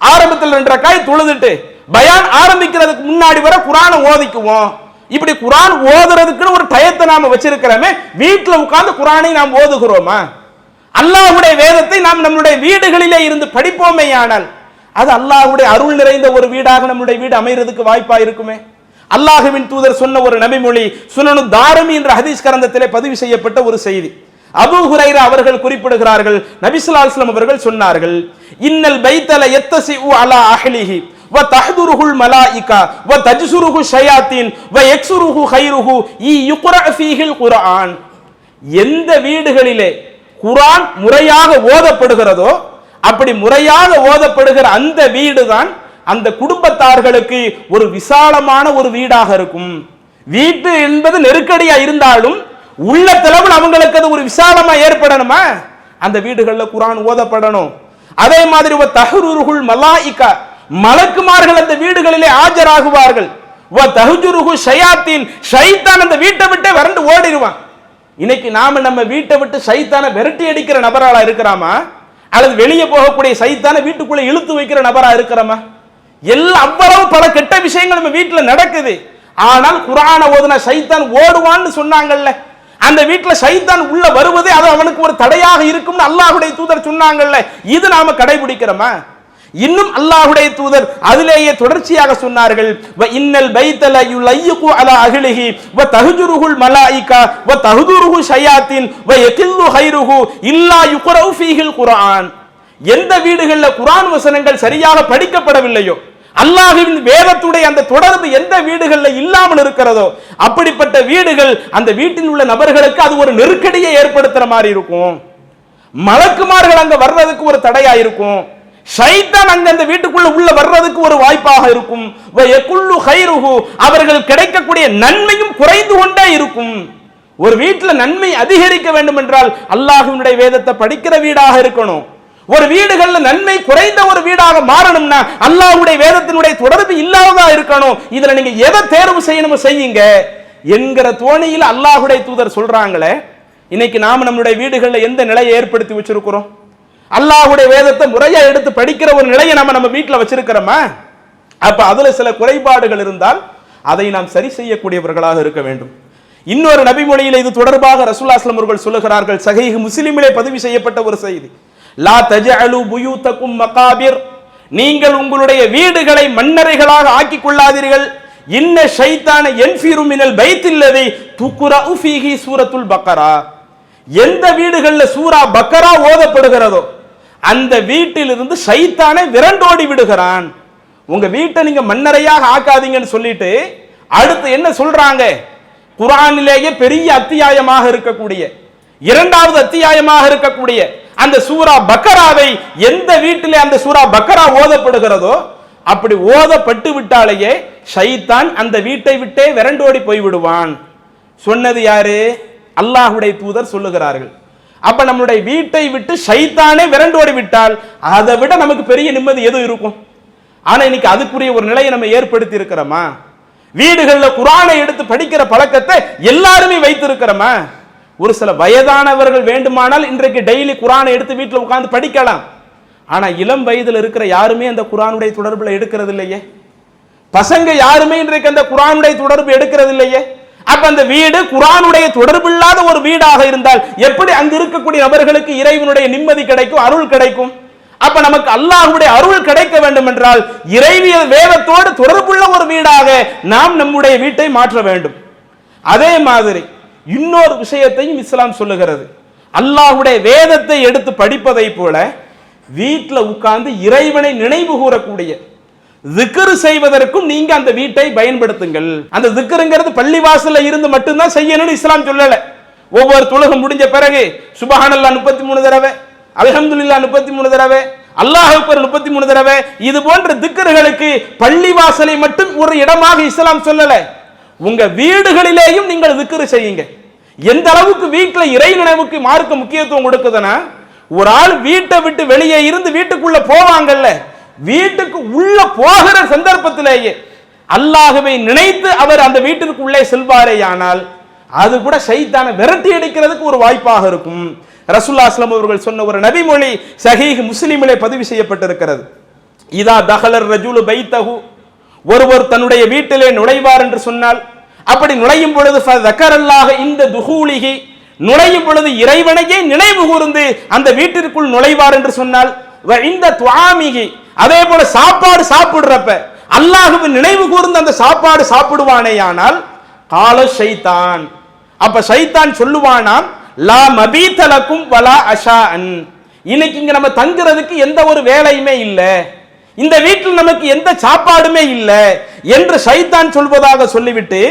ஆரம்பத்தில் 2 ரக்காய் தொழுதுட்டு பயான் ஆரம்பிக்கிறதுக்கு முன்னாடி வர குர்ஆனை ஓதிக்குவோம். இப்படி குர்ஆன் ஓதுறதுக்கு ஒரு டயத்தை நாம வச்சிருக்கிறோமே, வீட்டில் உட்கார்ந்து குர்ஆனை நாம் ஓதுகிறோமா? அல்லாஹ்வுடைய வேதத்தை நாம் நம்முடைய வீடுகளிலே இருந்து படிப்போமேயானால் அது அல்லாஹ்வுடைய அருள் நிறைந்த ஒரு வீடாக நம்முடைய வீடு அமைகிறதுக்கு வாய்ப்பா இருக்குமே. அல்லாஹ்வின் தூதர் சொன்ன ஒரு நபிமொழி சுனனு தாரிமி என்ற ஹதீஸ் கிரந்தத்திலே பதிவு செய்யப்பட்ட ஒரு செய்தி. அபூ ஹுரைரா அவர்கள் குறிப்பிடுகிறார்கள், நபி ஸல்லல்லாஹு அலைஹி வஸல்லம் அவர்கள் சொன்னார்கள், இன்னல் பைத்தல யத்தஸிஉ அலா அஹ்லிஹி வ தஹ்துருஹுல் மலாயிகா வ தஜ்சுருஹு ஷயாத்தீன் வ யக்ஸுருஹு கைருஹு யுக்ரா ஃபீஹில் குர்ஆன். எந்த வீடுகளிலே குர்ஆன் முறையாக ஓதப்படுகிறதோ அப்படி முறையாக ஓதப்படுகிற அந்த வீடு தான் அந்த குடும்பத்தார்களுக்கு ஒரு விசாலமான ஒரு வீடாக இருக்கும். வீட்டு என்பது நெருக்கடியா இருந்தாலும் உள்ள தெளவில் அவங்களுக்கு அது ஒரு விசாலமா ஏற்படணுமா, அந்த வீடுகளில் குர்ஆன் ஓதப்படணும். அதே மாதிரி தஹ்ருருஹுல் மலாயிகா, மலக்குமார்கள் அந்த வீடுகளிலே ஆஜராகுவார்கள். வ தஹ்ஜுருஹு ஷயாத்தீன், ஷைத்தான் அந்த வீட்டை விட்டு விரண்டு ஓடிடுவான். இன்னைக்கு நாம நம்ம வீட்டை விட்டு சைத்தானை விரட்டி அடிக்கிற நபராளா இருக்கிறாமா, அல்லது வெளியே போகக்கூடிய சைத்தானை வீட்டுக்குள்ள இழுத்து வைக்கிற நபரா இருக்கிறோமா? எல்லாம் அவ்வளவு பல கெட்ட விஷயங்கள் நம்ம வீட்டுல நடக்குது. ஆனால் குர்ஆனை ஓதுனா சைத்தான் ஓடுவான்னு சொன்னாங்கல்ல, அந்த வீட்டுல சைத்தான் உள்ள வருவதே அது அவனுக்கு ஒரு தடையாக இருக்கும்னு அல்லாஹ்வுடைய தூதர் சொன்னாங்கல்ல, இது நாம கடைபிடிக்கிறோமா? இன்னும் அல்லாஹ்வுடைய தூதர் அதிலேயே தொடர்ச்சியாக சொன்னார்கள், வ இன்னல் பைத்தல யுலையகு அலா அஹ்லிஹி வ தஹ்ஜுருஹுல் மலாயிகா வ தஹ்துருஹு ஷயாத்தீன் வ யகில்லு கைருஹு இல்லா யுக்ரா ஃபீஹில் குர்ஆன். எந்த வீடுகளில் குர்ஆன் வசனங்கள் சரியாக படிக்கப்படவில்லையோ, அல்லாஹ்வின் வேதத்துடைய அந்த தொடர்பு எந்த வீடுகளில் இல்லாமல் இருக்கிறதோ அப்படிப்பட்ட வீடுகள் அந்த வீட்டில் உள்ள நபர்களுக்கு அது ஒரு நெருக்கடியை ஏற்படுத்துற மாதிரி இருக்கும். மலக்குமார்கள் அங்க வர்றதுக்கு ஒரு தடையா இருக்கும். ஷைத்தான் அங்க அந்த வீட்டுக்குள்ள உள்ள வர்றதுக்கு ஒரு வாய்ப்பாக இருக்கும். அவர்கள் கிடைக்கக்கூடிய நன்மையும் குறைந்து கொண்டே இருக்கும். ஒரு வீட்டுல நன்மை அதிகரிக்க வேண்டும் என்றால் அல்லாஹ்வினுடைய வேதத்தை படிக்கிற வீடாக இருக்கணும். ஒரு வீடுகள்ல நன்மை குறைந்த ஒரு வீடாக மாறணும்னா அல்லாஹ்வுடைய வேதத்தினுடைய தொடர்பு இல்லாததா இருக்கணும். இதுல நீங்க எதை தேர்வு செய்யணுமோ செய்யுங்க என்கிற தோணியில் அல்லாஹ்வுடைய தூதர் சொல்றாங்களே. இன்னைக்கு நாம நம்முடைய வீடுகள்ல எந்த நிலையை ஏற்படுத்தி வச்சிருக்கிறோம்? அல்லாஹ்வுடைய வேதத்தை முறையா எடுத்து படிக்கிற ஒரு நிலையை நம்ம வீட்டுல வச்சிருக்கிறோமா? அப்ப அதுல சில குறைபாடுகள் இருந்தால் அதை நாம் சரி செய்யக்கூடியவர்களாக இருக்க வேண்டும். இன்னொரு நபிமொழியில் இது தொடர்பாக ரசூலுல்லாஹி ஸல்லல்லாஹு அலைஹி வஸல்லம் அவர்கள் சொல்லுகிறார்கள், சஹீஹ் முஸ்லிமிலே பதிவு செய்யப்பட்ட ஒரு செய்தி, லா தஜஅலு புயூதகும் மகாபிர், நீங்கள் உங்களுடைய வீடுகளை மண்ணறைகளாக ஆக்கிக் கொள்ளாதீர்கள். இன்ன ஷைத்தான யன்ஃபிரு மினல் பைத்தில்லதி துக்ரஉ ஃபீஹி சூரத்துல் பக்கரா, எந்த வீடுகள்ல சூரா பக்கரா ஓதப்படுகிறதோ அந்த வீட்டிலிருந்து ஷைத்தானை விரண்டோடி விடுகிறான். உங்க வீட்டை நீங்க மண்ணறையாக ஆக்காதீங்கன்னு சொல்லிட்டு அடுத்து என்ன சொல்றாங்க? குர்ஆனிலேயே பெரிய அத்தியாயமாக இருக்கக்கூடிய 2வது அத்தியாயமாக இருக்கக்கூடிய அந்த சூரா பக்கராவை எந்த வீட்டிலே அந்த சூரா பக்கரா ஓதப்படுகிறதோ அப்படி ஓதப்பட்டு விட்டாலேயே ஷைத்தான் அந்த வீட்டை விட்டே விரண்டோடி போய் விடுவான். சொன்னது யாரு? அல்லாஹ்வுடைய தூதர் சொல்லுகிறார்கள். அப்ப நம்முடைய வீட்டை விட்டு ஷைத்தானே விரண்டோடி விட்டால் அதை விட நமக்கு பெரிய நிம்மதி எது இருக்கும்? ஆனா இன்னைக்கு அதுக்குரிய ஒரு நிலையை நம்ம ஏற்படுத்தி இருக்கிறோமா? வீடுகளில் குர்ஆனை எடுத்து படிக்கிற பழக்கத்தை எல்லாருமே வைத்திருக்கிறோமா? ஒரு சில வயதானவர்கள் வேண்டுமானால் இன்றைக்கு டெய்லி குர்ஆனை எடுத்து வீட்டில் உட்கார்ந்து படிக்கலாம். ஆனா இளம் வயதில் இருக்கிற யாருமே அந்த குர்ஆனுடைய தொடர்புல எடுக்கிறது இல்லையே. பசங்க யாருமே இன்றைக்கு அந்த குர்ஆனுடைய தொடர்பு எடுக்கிறது இல்லையே. அப்ப அந்த வீடு குர்ஆனுடைய தொடர்பு இல்லாத ஒரு வீடாக இருந்தால் எப்படி அங்கு இருக்கக்கூடிய நபர்களுக்கு இறைவனுடைய நிம்மதி கிடைக்கும், அருள் கிடைக்கும்? அப்ப நமக்கு அல்லாஹ்வுடைய அருள் கிடைக்க வேண்டும் என்றால் இறைவியல் வேதத்தோடு தொடர்புள்ள ஒரு வீடாக நாம் நம்முடைய வீட்டை மாற்ற வேண்டும். அதே மாதிரி இன்னொரு விஷயத்தையும் இஸ்லாம் சொல்லுகிறது. அல்லாஹ்வுடைய வேதத்தை எடுத்து படிப்பதை போல வீட்டில் உட்கார்ந்து இறைவனை நினைவு கூறக்கூடிய திக்ர் செய்வதற்கும் நீங்க அந்த வீட்டை பயன்படுத்துங்கள். அந்த திக்ருங்கிறது பள்ளிவாசல்ல இருந்து மட்டும்தான் செய்யணும்னு இஸ்லாம் சொல்லல. ஒவ்வொரு தொழுகை முடிஞ்ச பிறகு சுப்ஹானல்லாஹ் 33 தடவை, அல்ஹம்துலில்லாஹ் 33 தடவை, அல்லாஹ் அக்பர் 33 தடவை, இது போன்ற திக்ர்களுக்கு பள்ளிவாசலை மட்டும் ஒரு இடமாக இஸ்லாம் சொல்லல. உங்க வீடுகளிலேயும் நீங்கள் திக்ர் செய்யுங்க. எந்த அளவுக்கு வீட்டுல இறை நினைவுக்கு மார்க்க முக்கியத்துவம் கொடுக்குதுன்னா, ஒரு ஆள் வீட்டை விட்டு வெளியே இருந்து வீட்டுக்குள்ள போவாங்கல்ல, வீட்டுக்கு உள்ள போகிற சந்தர்ப்பத்திலேயே அல்லாஹ்வை நினைத்து அவர் அந்த வீட்டிற்கு உள்ளே செல்வாரேயானால் அது கூட ஷைத்தானை விரட்டி அடிக்கிறதுக்கு ஒரு வாய்ப்பாக இருக்கும். ரசூலுல்லாஹி ஸல்லல்லாஹு அலைஹி வஸல்லம் அவர்கள் சொன்ன ஒரு நபிமொழி சஹீஹ் முஸ்லிமிலே பதிவு செய்யப்பட்டிருக்கிறது. இதா தஹலர் ரஜுலு பைத்தஹு, ஒருவர் தன்னுடைய வீட்டிலே நுழைவார் என்று சொன்னால், அப்படி நுழையும் பொழுது ஃபதக்கரல்லாஹ இந்த துஹூலிஹி, நுழையும் பொழுது இறைவனையே நினைவு கூர்ந்து அந்த வீட்டிற்குள் நுழைவார் என்று சொன்னால், வ இந்த துஆமிஹி, அதே போல சாப்பாடு சாப்பிடுறப்ப அல்லாஹ்வை நினைவு கூர்ந்து அந்த சாப்பாடு சாப்பிடுவானேயானால் கால ஷைத்தான், அப்ப ஷைத்தான் சொல்லுவானாம், லா மபீதலக்கும் வலா அஷாஅன், இன்னைக்கு இங்க நம்ம தங்குறதுக்கு எந்த ஒரு வேலையுமே இல்ல, இந்த வீட்டில் நமக்கு எந்த சாப்பாடுமே இல்ல என்று ஷைத்தான் சொல்வதாக சொல்லிவிட்டு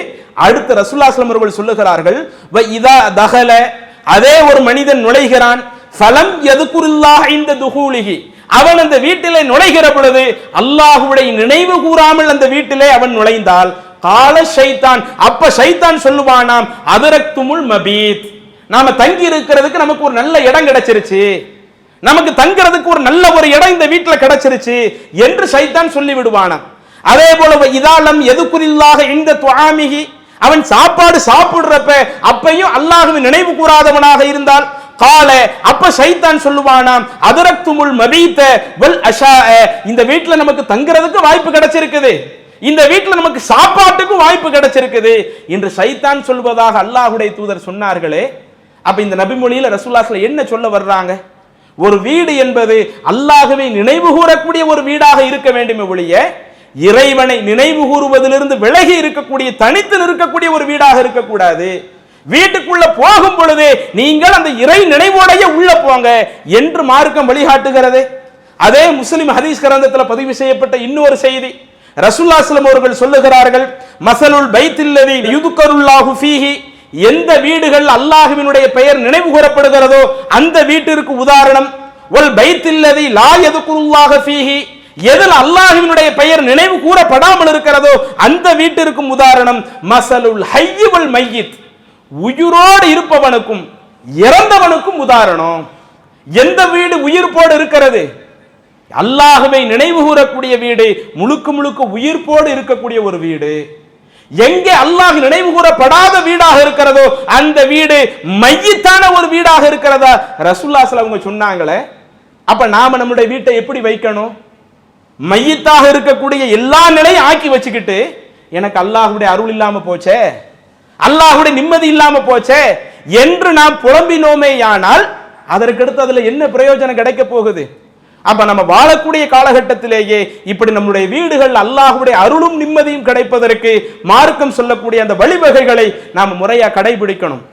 அடுத்து ரசூலுல்லாஹி ஸல்லல்லாஹு அலைஹி வஸல்லம் அவர்கள் சொல்லுகிறார்கள், வ இதா தஹல, அதே ஒரு மனிதன் நுழைகிறான், ஃபலம் யذ்குருல்லாஹ் இந்த துஹூலிஹி, அவன் அந்த வீட்டிலே நுழைகிற பொழுது அல்லாஹ்வுடைய நினைவு கூறாமல் அந்த வீட்டிலே அவன் நுழைந்தால் கால ஷைத்தான், அப்ப ஷைத்தான் சொல்லுவானாம், அதரக்துமுல் மபீத், நாம தங்கி இருக்கிறதுக்கு நமக்கு ஒரு நல்ல இடம் கிடைச்சிருச்சு, நமக்கு தங்கிறதுக்கு ஒரு நல்ல ஒரு இடம் இந்த வீட்டுல கிடைச்சிருச்சு என்று ஷைத்தான் சொல்லி விடுவானாம். அதே போல இதாலம் எதுக்குரில்லாக இந்த துஆமிஹி, அவன் சாப்பாடு சாப்பிடுறப்ப அப்பையும் அல்லாஹ்வை நினைவு கூறாதவனாக இருந்தால் கால, அப்ப ஷைத்தான் சொல்லுவானாம், அதரக்துமுல் மபீத வல் அஷா, இந்த வீட்டுல நமக்கு தங்குறதுக்கு வாய்ப்பு கிடைச்சிருக்குது, இந்த வீட்டுல நமக்கு சாப்பாட்டுக்கு வாய்ப்பு கிடைச்சிருக்குது என்று ஷைத்தான் சொல்வதாக அல்லாஹ்வுடைய தூதர் சொன்னார்களே. அப்ப இந்த நபிமொழியில ரசூலுல்லாஹி ஸல்லல்லாஹு அலைஹி வஸல்லம் என்ன சொல்ல வர்றாங்க? ஒரு வீடு என்பது அல்லாஹ்வை நினைவு கூறக்கூடிய ஒரு வீடாக இருக்க வேண்டுமே ஒழிய இறைவனை நினைவு கூறுவதிலிருந்து விலகி இருக்கக்கூடிய தனித்து நிற்கக்கூடிய ஒரு வீடாக இருக்கக்கூடாது. வீட்டுக்குள்ள போகும் பொழுது நீங்கள் அந்த இறை நினைவோடைய உள்ள போங்க என்று மார்க்கம் வழிகாட்டுகிறது. அதே முஸ்லிம் ஹதீஸ் கிரந்தத்தில் பதிவு செய்யப்பட்ட இன்னொரு செய்தி, ரசூலுல்லாஹி ஸல்லல்லாஹு அலைஹி வஸல்லம் அவர்கள் சொல்லுகிறார்கள், மஸலுல் பைத்தில்லதி யுதுக்கருல்லாஹு ஃபீஹி, எந்த வீடுகள் அல்லாஹ்வினுடைய பெயர் நினைவு கூறப்படுகிறதோ அந்த வீட்டிற்கு உதாரணம், வல் பைத்தில்லதி லா யதுக்குருல்லாஹ ஃபீஹி, எதில் அல்லாஹ்வினுடைய பெயர் நினைவு கூறப்படாமல் இருக்கிறதோ அந்த வீட்டிற்கும் உதாரணம், மஸலுல் ஹய்யி வல் மையித், உயிரோடு இருப்பவனுக்கும் இறந்தவனுக்கும் உதாரணம். எந்த வீடு உயிர்ப்போடு இருக்கிறது? அல்லாஹ்வை நினைவு கூறக்கூடிய வீடு, முழுக்க முழுக்க உயிர்ப்போடு இருக்கக்கூடிய ஒரு வீடு. எங்கே அல்லாஹ் நினைவு கூறப்படாத வீடாக இருக்கிறதோ அந்த வீடு மையித்தான ஒரு வீடாக இருக்கிறதா ரசூலுல்லாஹி ஸல்லல்லாஹு அலைஹி வஸல்லம் சொன்னாங்களே. அப்ப நாம நம்முடைய வீட்டை எப்படி வைக்கணும்? மையித்தாக இருக்கக்கூடிய எல்லா நிலையும் ஆக்கி வச்சுக்கிட்டு எனக்கு அல்லாஹ்வுடைய அருள் இல்லாம போச்சே, அல்லாஹ்வுடைய நிம்மதி இல்லாம போச்சே என்று நாம் புலம்பினோமேயானால் அதற்கடுத்து அதுல என்ன பிரயோஜனம் கிடைக்க போகுது? அப்ப நம்ம வாழக்கூடிய காலகட்டத்திலேயே இப்படி நம்முடைய வீடுகள் அல்லாஹ்வுடைய அருளும் நிம்மதியும் கிடைப்பதற்கு மார்க்கம் சொல்லக்கூடிய அந்த வழிவகைகளை நாம் முறையா கடைபிடிக்கணும்.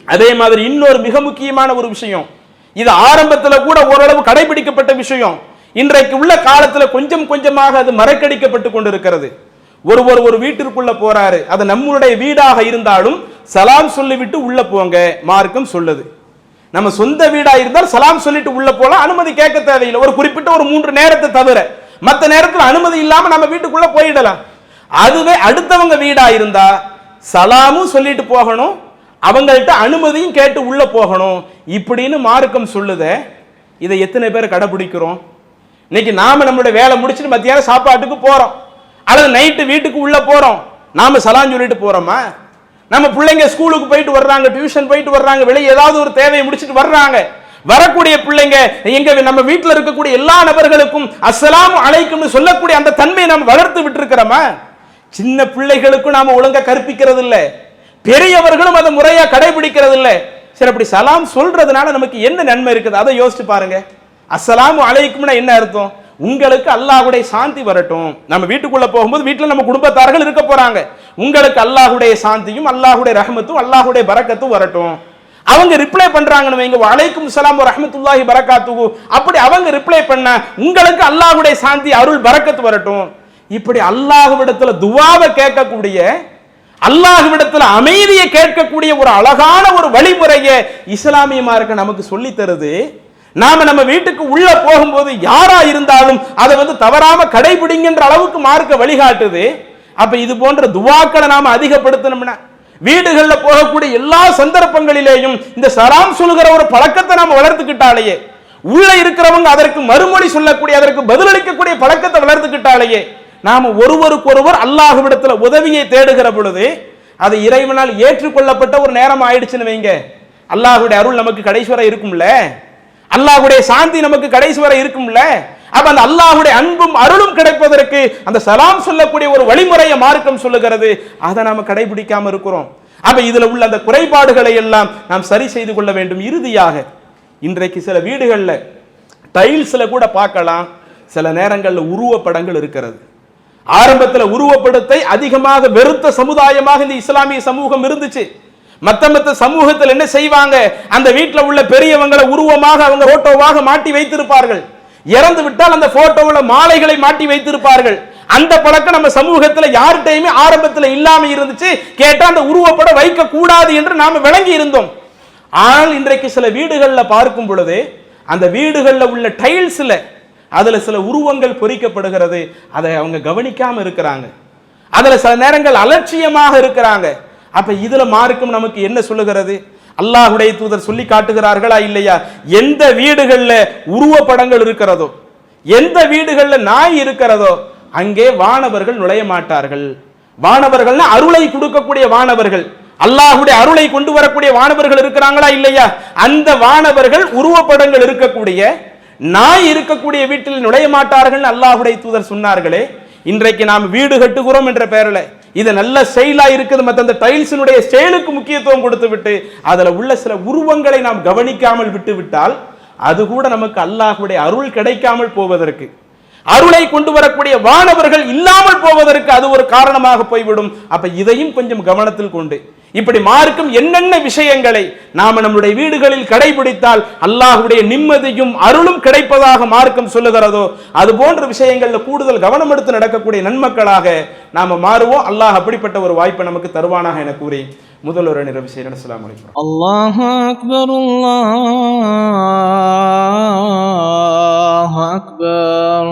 அதே மாதிரி இன்னொரு மிக முக்கியமான ஒரு விஷயம், இது ஆரம்பத்தில் கூட ஓரளவு கடைபிடிக்கப்பட்ட விஷயம், இன்றைக்கு உள்ள காலத்தில் கொஞ்சம் கொஞ்சமாக அது மறக்கடிக்கப்பட்டு கொண்டிருக்கிறது. ஒருவர் ஒரு வீட்டிற்குள்ள போறாரு, அது நம்மளுடைய வீடாக இருந்தாலும் சலாம் சொல்லிவிட்டு உள்ள போங்க மார்க்கம் சொல்லுது. நம்ம சொந்த வீடா இருந்தால் சலாம் சொல்லிட்டு உள்ள போலாம், அனுமதி கேட்க தேவையில்லை. ஒரு குறிப்பிட்ட ஒரு 3 நேரத்தை தவிர மற்ற நேரத்தில் அனுமதி இல்லாம நம்ம வீட்டுக்குள்ள போயிடலாம். அதுவே அடுத்தவங்க வீடா இருந்தா சலாமும் சொல்லிட்டு போகணும், அவங்கள்ட்ட அனுமதியும் கேட்டு உள்ள போகணும் இப்படின்னு மார்க்கம் சொல்லுதே. இதை எத்தனை பேர் கடைபிடிக்கிறோம்? இன்னைக்கு நாம நம்மளுடைய வேலை முடிச்சுட்டு மத்தியானம் சாப்பாட்டுக்கு போறோம், அல்லது நைட்டு வீட்டுக்கு உள்ள போறோம், நாம சலாம் சொல்லிட்டு போறோமா? நம்ம பிள்ளைங்க ஸ்கூலுக்கு போயிட்டு வர்றாங்க, டியூஷன் போயிட்டு வர்றாங்க, வெளியே ஏதாவது ஒரு தேவையை முடிச்சுட்டு வர்றாங்க. வரக்கூடிய பிள்ளைங்க எங்க நம்ம வீட்டில் இருக்கக்கூடிய எல்லா நபர்களுக்கும் அஸ்ஸலாமு அலைக்கும்னு சொல்லக்கூடிய அந்த தன்மையை நாம் வளர்த்து விட்டுருக்கிறோமா? சின்ன பிள்ளைகளுக்கும் நாம ஒழுங்கா கற்பிக்கிறது இல்லை, பெரியவர்களும் அதை முறையா கடைபிடிக்கிறது இல்லை. சரி, அப்படி சலாம் சொல்றதுனால நமக்கு என்ன நன்மை இருக்குது அதை யோசிச்சு பாருங்க. அஸ்ஸலாமு அலைக்கும்னா என்ன அர்த்தம்? உங்களுக்கு அல்லாஹ்வுடைய சாந்தி வரட்டும். நம்ம வீட்டுக்குள்ள போகும்போது வீட்டில் நம்ம குடும்பத்தார்கள் இருக்க போறாங்க, உங்களுக்கு அல்லாஹ்வுடைய சாந்தியும் அல்லாஹ்வுடைய ரஹ்மத்தும் அல்லாஹ்வுடைய பரக்கத்தும் வரட்டும். அவங்க ரிப்ளை பண்றாங்கன்னு வைங்க, வலைக்கும் ஸலாம் வரஹ்மத்துல்லாஹி பரக்காத்துஹு, அப்படி அவங்க ரிப்ளை பண்ண உங்களுக்கு அல்லாஹ்வுடைய சாந்தி அருள் பரக்கத்து வரட்டும். இப்படி அல்லாஹ்விடத்துல துஆவை கேட்கக்கூடிய, அல்லாஹ்விடத்துல அமைதியை கேட்கக்கூடிய ஒரு அழகான ஒரு வழிமுறையை இஸ்லாமிய மார்க்கம் நமக்கு சொல்லி தருது. நாம நம்ம வீட்டுக்கு உள்ள போகும்போது யாரா இருந்தாலும் அதை தவறாம கடைபிடிங்கின்ற அளவுக்கு மார்க்க வழிகாட்டுது. அப்ப இது போன்ற துஆக்களை நாம அதிகப்படுத்தணும்னா வீடுகள்ல போகக்கூடிய எல்லா சந்தர்ப்பங்களிலேயும் இந்த சலாம் சொல்லுகிற ஒரு பழக்கத்தை நாம வளர்த்துக்கிட்டாலேயே, உள்ள இருக்கிறவங்க அதற்கு மறுமொழி சொல்லக்கூடிய, அதற்கு பதிலளிக்கக்கூடிய பழக்கத்தை வளர்த்துக்கிட்டாலேயே, நாம ஒருவருக்கொருவர் அல்லாஹ்விடத்துல உதவியை தேடுகிற பொழுது அது இறைவனால் ஏற்றுக்கொள்ளப்பட்ட ஒரு நேரம் ஆயிடுச்சுன்னு வைங்க, அல்லாஹ்வுடைய அருள் நமக்கு கடைசி வரை இருக்கும்ல, அல்லாஹ்வுடைய சாந்தி நமக்கு கடைசி வரை இருக்கும்ல. அப்ப அந்த அல்லாஹ்வுடைய அன்பும் அருளும் கிடைப்பதற்கு அந்த சலாம் சொல்லக்கூடிய ஒரு வழிமுறையை மார்க்கம் சொல்லுகிறது. அதை நாம கடைபிடிக்காம இருக்கிறோம். அப்ப இதுல உள்ள அந்த குறைபாடுகளை எல்லாம் நாம் சரி செய்து கொள்ள வேண்டும். இறுதியாக இன்றைக்கு சில வீடுகள்ல டைல்ஸ்ல கூட பார்க்கலாம், சில நேரங்கள்ல உருவப்படங்கள் இருக்கிறது. ஆரம்பத்துல உருவப்படத்தை அதிகமாக வெறுத்த சமுதாயமாக இந்த இஸ்லாமிய சமூகம் இருந்துச்சு. மத்த சமூகத்தில் என்ன செய்வாங்க, அந்த வீட்டில் உள்ள பெரியவங்களை உருவமாக அவங்க போட்டோவாக மாட்டி வைத்திருப்பார்கள். இறந்து விட்டால் அந்த போட்டோவில் மாலைகளை மாட்டி வைத்திருப்பார்கள். அந்த பழக்கம் நம்ம சமூகத்தில் யார்கிட்டையுமே ஆரம்பத்தில் இல்லாம இருந்துச்சு. கேட்டா அந்த உருவப்படம் வைக்க கூடாது என்று நாம விளங்கி இருந்தோம். ஆனால் இன்றைக்கு சில வீடுகளில் பார்க்கும் பொழுது அந்த வீடுகளில் உள்ள டைல்ஸ்ல அதுல சில உருவங்கள் பொறிக்கப்படுகிறது. அதை அவங்க கவனிக்காம இருக்கிறாங்க, அதுல சில நேரங்கள் அலட்சியமாக இருக்கிறாங்க. அப்ப இதுல மார்க்கம் நமக்கு என்ன சொல்லுகிறது? அல்லாஹ்வுடைய தூதர் சொல்லி காட்டுகிறார்களா இல்லையா? எந்த வீடுகள்ல உருவப்படங்கள் இருக்கிறதோ, எந்த வீடுகள்ல நாய் இருக்கிறதோ அங்கே வானவர்கள் நுழைய மாட்டார்கள். வானவர்கள்னா அருளை கொடுக்கக்கூடிய வானவர்கள், அல்லாஹ்வுடைய அருளை கொண்டு வரக்கூடிய வானவர்கள் இருக்கிறாங்களா இல்லையா? அந்த வானவர்கள் உருவப்படங்கள் இருக்கக்கூடிய நாய் இருக்கக்கூடிய வீட்டில் நுழைய மாட்டார்கள் அல்லாஹ்வுடைய தூதர் சொன்னார்களே. இன்றைக்கு நாம் வீடு கட்டுகிறோம் என்ற பெயரில் இது நல்ல ஸ்டைலா இருக்குது, மற்ற அந்த டைல்ஸினுடைய ஸ்டைலுக்கு முக்கியத்துவம் கொடுத்து விட்டு அதுல உள்ள சில உருவங்களை நாம் கவனிக்காமல் விட்டு விட்டால் அது கூட நமக்கு அல்லாஹ்வுடைய அருள் கிடைக்காமல் போவதற்கு, அருளை கொண்டு வரக்கூடிய வானவர்கள் இல்லாமல் போவதற்கு அது ஒரு காரணமாக போய்விடும். அப்ப இதையும் கொஞ்சம் கவனத்தில் கொண்டு இப்படி மார்க்கம் என்னென்ன விஷயங்களை நாம நம்முடைய வீடுகளில் கடைபிடித்தால் அல்லாஹ்வுடைய நிம்மதியும் அருளும் கிடைப்பதாக மார்க்கம் சொல்லுகிறதோ அது போன்ற விஷயங்கள்ல கூடுதல் கவனம் எடுத்து நடக்கக்கூடிய நன்மக்களாக நாம மாறுவோம். அல்லாஹ் அப்படிப்பட்ட ஒரு வாய்ப்பை நமக்கு தருவானாக என கூறி முதல் ஒரு நிறைவு செய்கிறேன். அஸ்ஸலாமு அலைக்கும்.
அல்லாஹு அக்பர், அல்லாஹு அக்பர்.